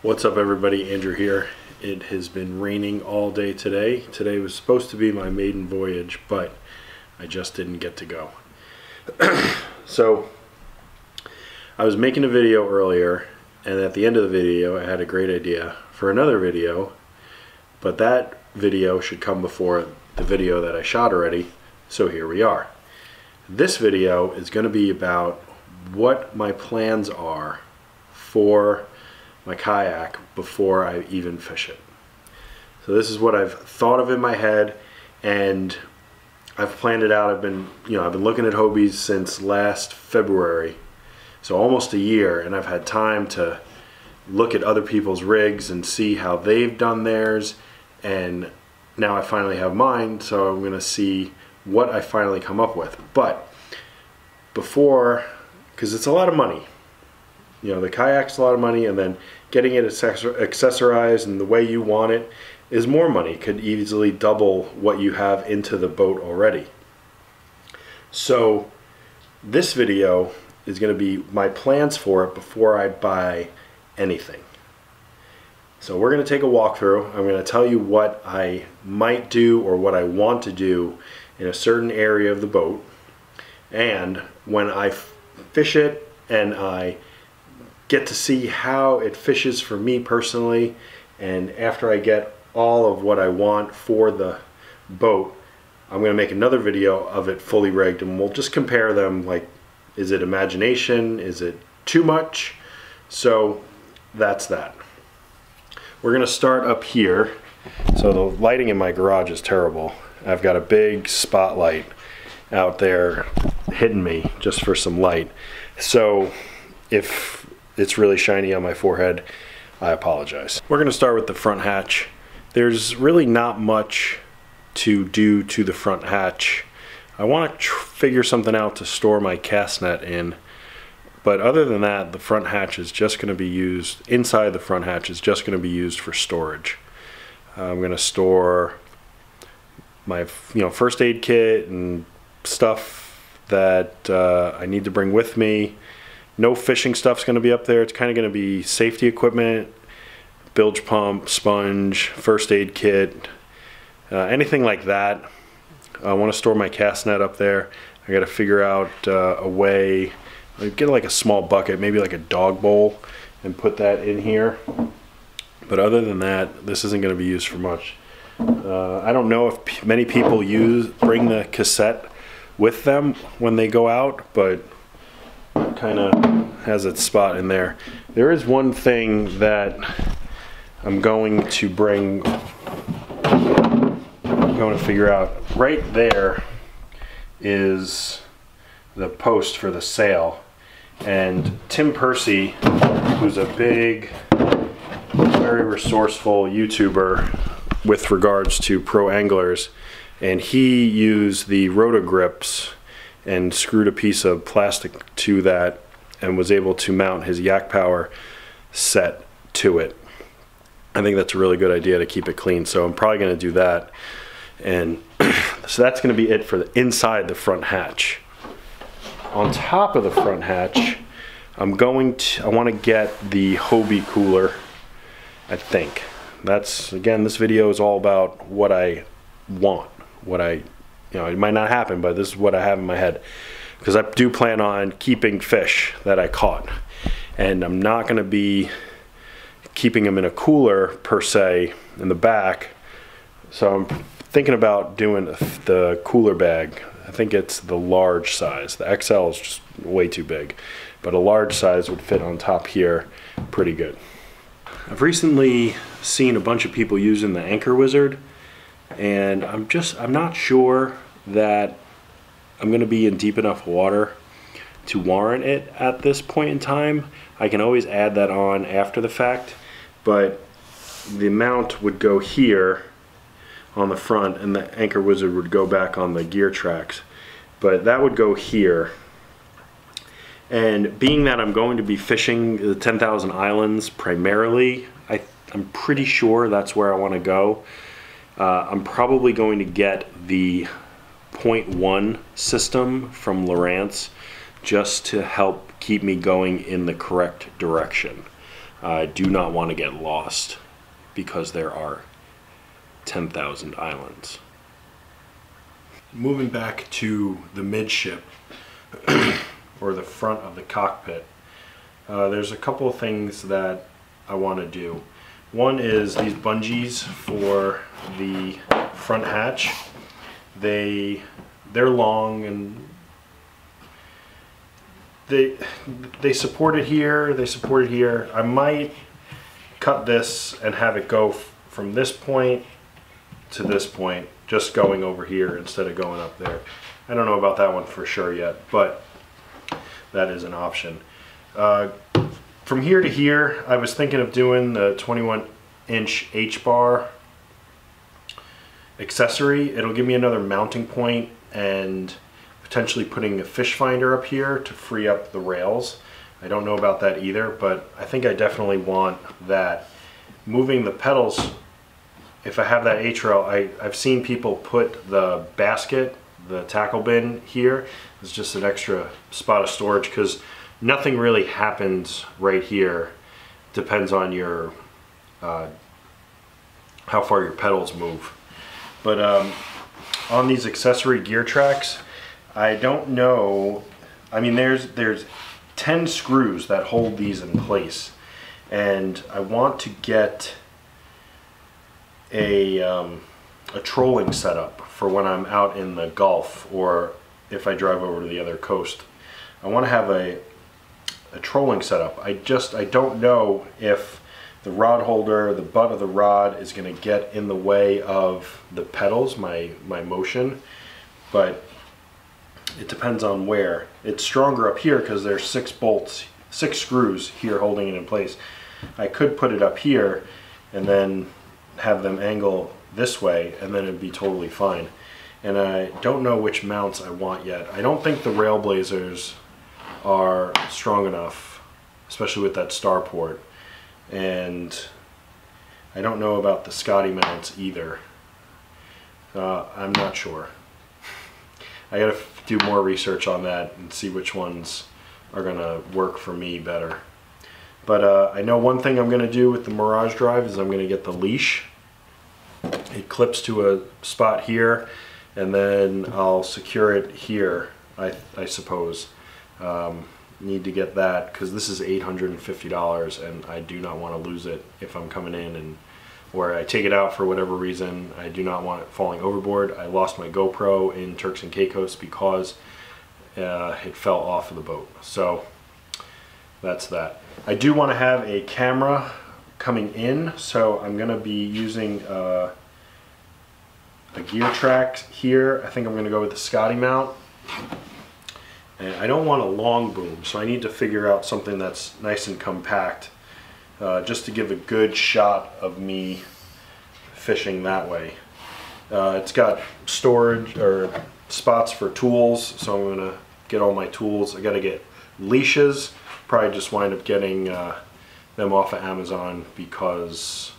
What's up everybody, Andrew here. It has been raining all day today. Today was supposed to be my maiden voyage, but I just didn't get to go. So I was making a video earlier, and at the end of the video I had a great idea for another video, but that video should come before the video that I shot already, so here we are. This video is going to be about what my plans are for my kayak before I even fish it. So this is what I've thought of in my head, and I've planned it out. I've been looking at Hobies since last February, so almost a year, and I've had time to look at other people's rigs and see how they've done theirs, and now I finally have mine, so I'm going to see what I finally come up with. But before, because it's a lot of money, the kayak's a lot of money, and then getting it accessorized and the way you want it is more money. Could easily double what you have into the boat already. So this video is going to be my plans for it before I buy anything. So we're going to take a walkthrough. I'm going to tell you what I might do or what I want to do in a certain area of the boat, and when I fish it and I get to see how it fishes for me personally, and after I get all of what I want for the boat, I'm going to make another video of it fully rigged, and we'll just compare them. Like, is it imagination? Is it too much? So that's that. We're going to start up here. So the lighting in my garage is terrible. I've got a big spotlight out there hitting me just for some light. So if it's really shiny on my forehead, I apologize. We're going to start with the front hatch. There's really not much to do to the front hatch. I want to figure something out to store my cast net in, but other than that, the front hatch is just going to be used, inside the front hatch is just going to be used for storage. I'm going to store my first aid kit and stuff that I need to bring with me. No fishing stuff's going to be up there. It's kind of going to be safety equipment, bilge pump, sponge, first aid kit, anything like that. I want to store my cast net up there. I got to figure out a way. Get like a small bucket, maybe like a dog bowl, and put that in here. But other than that, this isn't going to be used for much. I don't know if many people bring the cassette with them when they go out, but kind of has its spot in there. There is one thing that I'm going to bring. I'm going to figure out. Right there is the post for the sail, and Tim Percy, who's a big, very resourceful YouTuber with regards to pro anglers, and he used the roto grips and screwed a piece of plastic to that and was able to mount his Yak Power set to it. I think that's a really good idea to keep it clean, so I'm probably going to do that. And so that's going to be it for the inside the front hatch. On top of the front hatch, I want to get the Hobie cooler. I think that's, again, this video is all about what I want, it might not happen, but this is what I have in my head, because I do plan on keeping fish that I caught, and I'm not going to be keeping them in a cooler per se in the back. So I'm thinking about doing the cooler bag. I think it's the large size. The XL is just way too big, but a large size would fit on top here pretty good. I've recently seen a bunch of people using the Anchor Wizard, and I'm not sure that I'm going to be in deep enough water to warrant it at this point in time. I can always add that on after the fact, but the mount would go here on the front, and the Anchor Wizard would go back on the gear tracks, but that would go here. And being that I'm going to be fishing the 10,000 Islands primarily, I'm pretty sure that's where I want to go. I'm probably going to get the 0.1 system from Lowrance just to help keep me going in the correct direction. I do not want to get lost because there are 10,000 islands. Moving back to the midship, or the front of the cockpit, there's a couple of things that I want to do. One is these bungees for the front hatch. They're long and they support it here, they support it here. I might cut this and have it go from this point to this point, just going over here instead of going up there. I don't know about that one for sure yet, but that is an option. From here to here, I was thinking of doing the 21-inch H-bar accessory. It'll give me another mounting point and potentially putting a fish finder up here to free up the rails. I don't know about that either, but I think I definitely want that. Moving the pedals, if I have that H-rail, I've seen people put the basket, the tackle bin here. It's just an extra spot of storage because nothing really happens right here. Depends on your how far your pedals move. But on these accessory gear tracks, I don't know. I mean, there's 10 screws that hold these in place, and I want to get a trolling setup for when I'm out in the Gulf or if I drive over to the other coast. I want to have a trolling setup. I don't know if the rod holder, the butt of the rod, is going to get in the way of the pedals, my motion, but it depends on where. It's stronger up here because there's 6 screws here holding it in place. I could put it up here and then have them angle this way, and then it'd be totally fine. And I don't know which mounts I want yet. I don't think the Railblazers are strong enough, especially with that starport. And I don't know about the Scotty mounts either. I'm not sure. I gotta do more research on that and see which ones are gonna work for me better. But I know one thing I'm gonna do with the Mirage Drive is I'm gonna get the leash. It clips to a spot here, and then I'll secure it here, I suppose. Need to get that because this is $850 and I do not want to lose it if I'm coming in and where I take it out for whatever reason. I do not want it falling overboard. I lost my GoPro in Turks and Caicos because it fell off of the boat. So that's that. I do want to have a camera coming in, so I'm going to be using a gear track here. I think I'm going to go with the Scotty mount. And I don't want a long boom, so I need to figure out something that's nice and compact, just to give a good shot of me fishing that way. It's got storage or spots for tools, so I'm going to get all my tools. I got to get leashes. Probably just wind up getting them off of Amazon because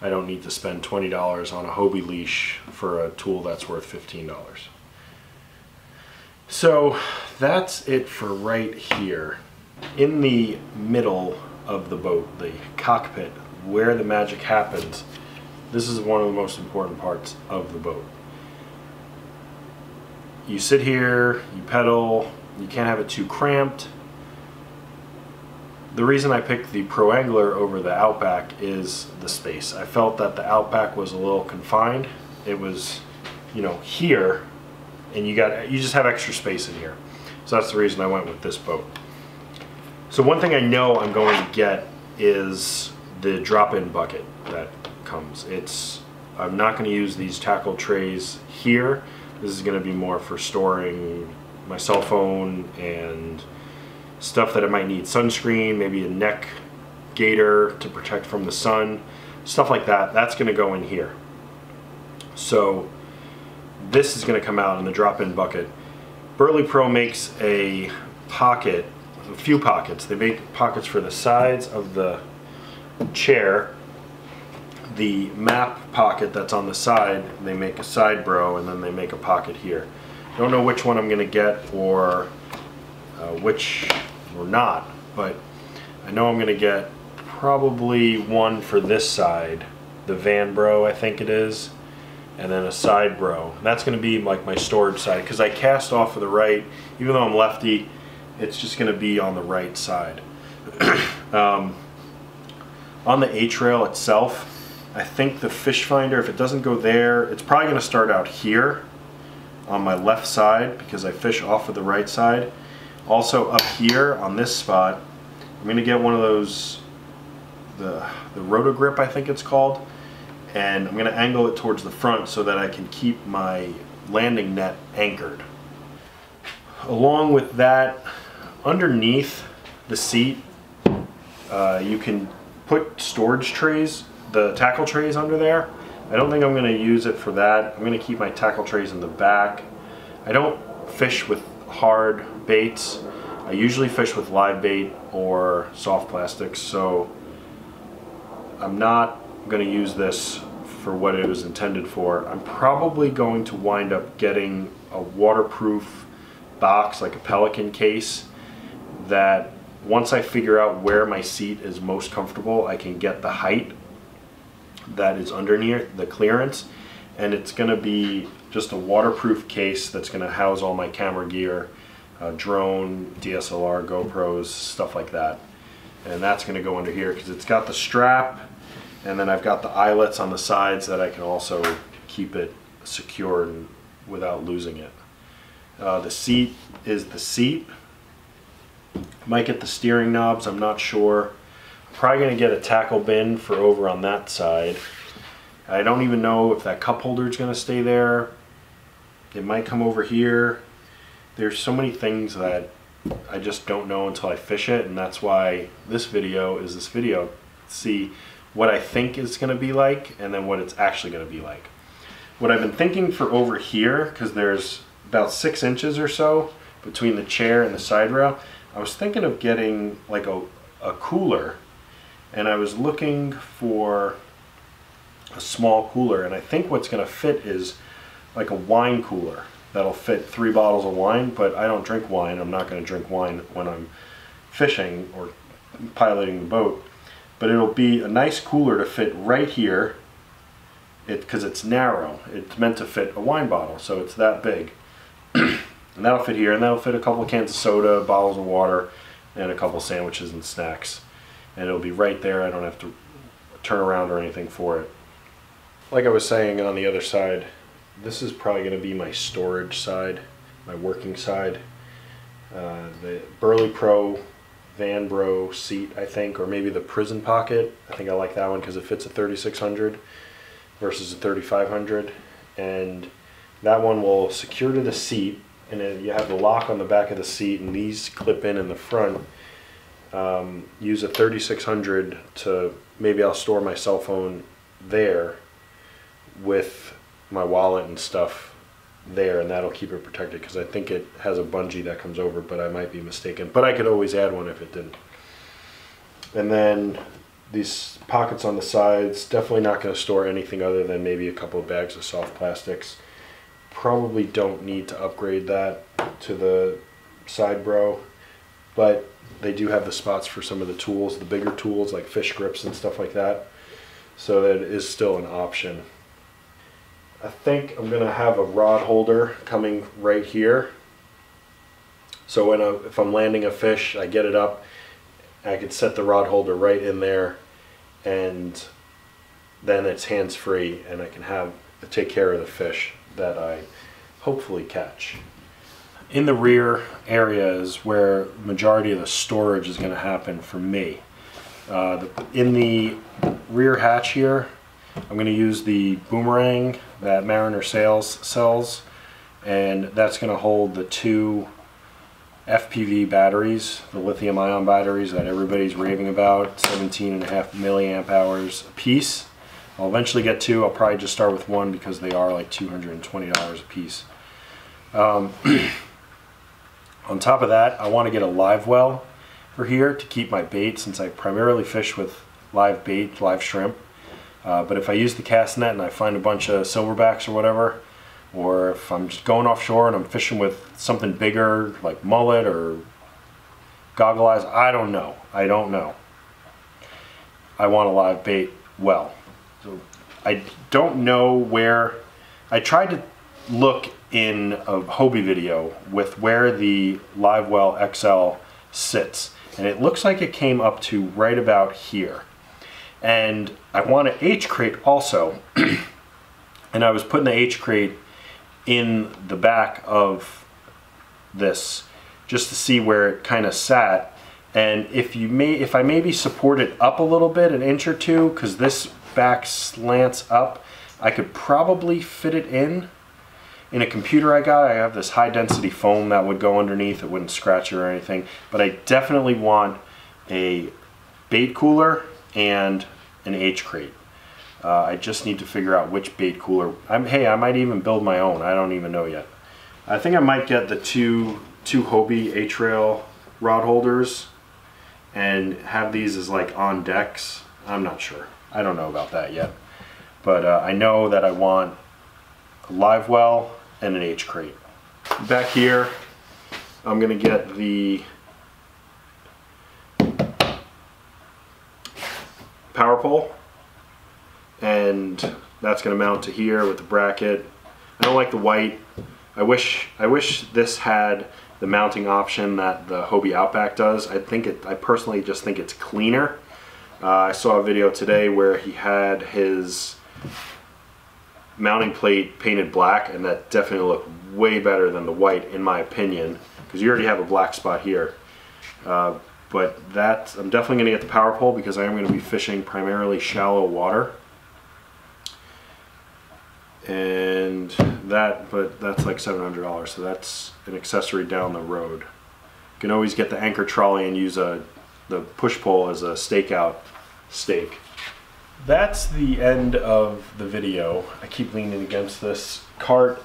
I don't need to spend $20 on a Hobie leash for a tool that's worth $15. So that's it for right here. In the middle of the boat, the cockpit, where the magic happens, this is one of the most important parts of the boat. You sit here, you pedal, you can't have it too cramped. The reason I picked the Pro Angler over the Outback is the space. I felt that the Outback was a little confined. It was, you know, here, and you just have extra space in here. So that's the reason I went with this boat. So one thing I know I'm going to get is the drop-in bucket that comes. I'm not going to use these tackle trays here. This is going to be more for storing my cell phone and stuff that I might need. Sunscreen, maybe a neck gaiter to protect from the sun, stuff like that. That's going to go in here. So this is going to come out in the drop-in bucket. Burley Pro makes a pocket, a few pockets. They make pockets for the sides of the chair. The map pocket that's on the side, they make a side bro, and then they make a pocket here. Don't know which one I'm going to get or which or not, but I know I'm going to get probably one for this side, the van bro I think it is, and then a side bro. That's going to be like my storage side, because I cast off of the right. Even though I'm lefty, it's just going to be on the right side. On the H-rail itself, I think the fish finder, if it doesn't go there, it's probably going to start out here on my left side, because I fish off of the right side. Also up here on this spot, I'm going to get one of those, the roto grip I think it's called, and I'm going to angle it towards the front so that I can keep my landing net anchored. Along with that, underneath the seat, you can put storage trays, the tackle trays under there. I don't think I'm going to use it for that. I'm going to keep my tackle trays in the back. I don't fish with hard baits. I usually fish with live bait or soft plastics, so I'm not going to use this for what it was intended for. I'm probably going to wind up getting a waterproof box, like a Pelican case, that once I figure out where my seat is most comfortable, I can get the height that is underneath the clearance, and it's going to be just a waterproof case that's going to house all my camera gear, drone, DSLR, GoPros, stuff like that. And that's going to go under here because it's got the strap, and then I've got the eyelets on the sides that I can also keep it secure and without losing it. The seat is the seat. Might get the steering knobs, I'm not sure. Probably going to get a tackle bin for over on that side. I don't even know if that cup holder is going to stay there. It might come over here. There's so many things that I just don't know until I fish it, and that's why this video is this video. See what I think it's going to be like, and then what it's actually going to be like. What I've been thinking for over here, because there's about 6 inches or so between the chair and the side rail, I was thinking of getting like a cooler, and I was looking for a small cooler, and I think what's going to fit is like a wine cooler that'll fit 3 bottles of wine, but I don't drink wine. I'm not going to drink wine when I'm fishing or piloting the boat, but it'll be a nice cooler to fit right here, because it's narrow. It's meant to fit a wine bottle, so it's that big. And that'll fit here, and that'll fit a couple of cans of soda, bottles of water, and a couple sandwiches and snacks. And it'll be right there. I don't have to turn around or anything for it. Like I was saying on the other side, this is probably going to be my storage side, my working side. The Burley Pro Van Bro seat, I think, or maybe the Prison Pocket. I think I like that one because it fits a 3600 versus a 3500. And that one will secure to the seat, and then you have the lock on the back of the seat, and these clip in the front. Use a 3600 to, maybe I'll store my cell phone there with my wallet and stuff there, and that'll keep it protected, because I think it has a bungee that comes over, but I might be mistaken. But I could always add one if it didn't. And then these pockets on the sides, definitely not going to store anything other than maybe a couple of bags of soft plastics. Probably don't need to upgrade that to the side bro, but they do have the spots for some of the tools, the bigger tools like fish grips and stuff like that, so that is still an option. I think I'm going to have a rod holder coming right here, so if I'm landing a fish, I get it up, I could set the rod holder right in there, and then it's hands-free, and I can take care of the fish that I hopefully catch. In the rear area is where the majority of the storage is going to happen for me. In the rear hatch here, I'm going to use the Boomerang that Mariner Sales sells, and that's going to hold the 2 FPV batteries, the lithium ion batteries that everybody's raving about, 17.5 milliamp hours a piece. I'll eventually get 2. I'll probably just start with 1 because they are like $220 a piece. On top of that, I want to get a live well for here to keep my bait, since I primarily fish with live bait, live shrimp. But if I use the cast net and I find a bunch of silverbacks or whatever, or if I'm just going offshore and I'm fishing with something bigger like mullet or goggle eyes, I don't know. I want a live bait well. So I don't know where. I tried to look in a Hobie video with where the Live Well XL sits, and it looks like it came up to right about here. And I want an H crate also, and I was putting the H crate in the back of this just to see where it kind of sat. And if I maybe support it up a little bit, an inch or two, because this back slants up, I could probably fit it in a computer I got. I have this high density foam that would go underneath. It wouldn't scratch it or anything. But I definitely want a bait cooler and an H crate. I just need to figure out which bait cooler. Hey, I might even build my own. I don't even know yet. I think I might get the two Hobie H-rail rod holders and have these as like on decks. I'm not sure. I don't know about that yet. But I know that I want a live well and an H crate. Back here, I'm gonna get the power pole, and that's gonna mount to here with the bracket. I don't like the white. I wish this had the mounting option that the Hobie Outback does. I personally just think it's cleaner. I saw a video today where he had his mounting plate painted black, and that definitely looked way better than the white in my opinion, because you already have a black spot here. But I'm definitely going to get the power pole because I am going to be fishing primarily shallow water. And but that's like $700, so that's an accessory down the road. You can always get the anchor trolley and use the push pole as a stakeout stake. That's the end of the video. I keep leaning against this cart,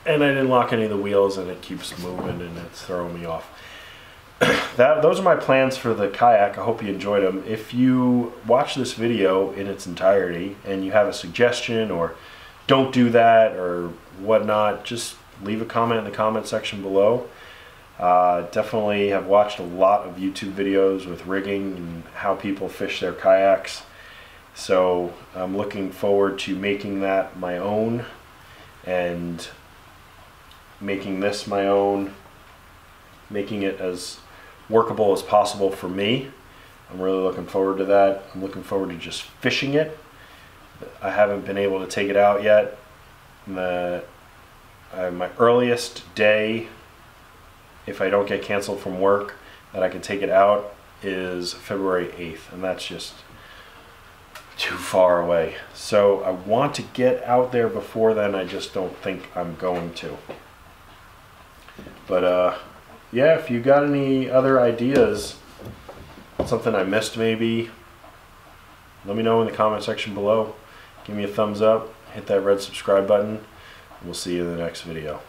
and I didn't lock any of the wheels, and it keeps moving and it's throwing me off. Those are my plans for the kayak. I hope you enjoyed them. If you watch this video in its entirety and you have a suggestion or don't do that or whatnot, just leave a comment in the comment section below. Definitely have watched a lot of YouTube videos with rigging and how people fish their kayaks. So I'm looking forward to making that my own and making this my own, making it as workable as possible for me. I'm really looking forward to that. I'm looking forward to just fishing it. I haven't been able to take it out yet. My earliest day, if I don't get canceled from work, that I can take it out is February 8th, and that's just too far away. So I want to get out there before then. I just don't think I'm going to. But yeah, if you got any other ideas, something I missed maybe, let me know in the comment section below. Give me a thumbs up, hit that red subscribe button, and we'll see you in the next video.